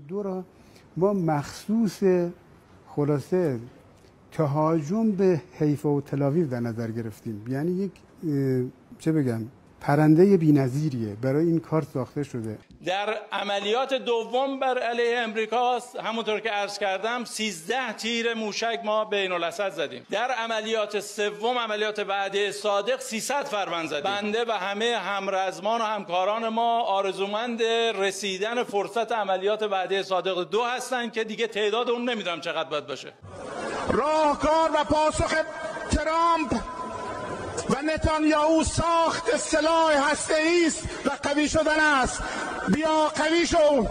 دو را ما مخصوص خلاصه تهاجم به حیفا و تل‌آویو در نظر گرفتیم. یعنی یک چه بگم پرنده بی‌نظیریه، برای این کار ساخته شده. در عملیات دوم بر علیه امریکاست، همونطور که عرض کردم 13 تیر موشک ما بین الاسد زدیم. در عملیات سوم، عملیات وعده صادق، 300 فرمند زدیم. بنده و همه همرزمان و همکاران ما آرزومند رسیدن فرصت عملیات وعده صادق 2 هستند که دیگه تعداد اون نمیدونم چقدر باید باشه. راهکار و پاسخ ترامپ و نتانیاهو ساخت سلاح هسته‌ای است و قوی شدن است. بیا قوی شو.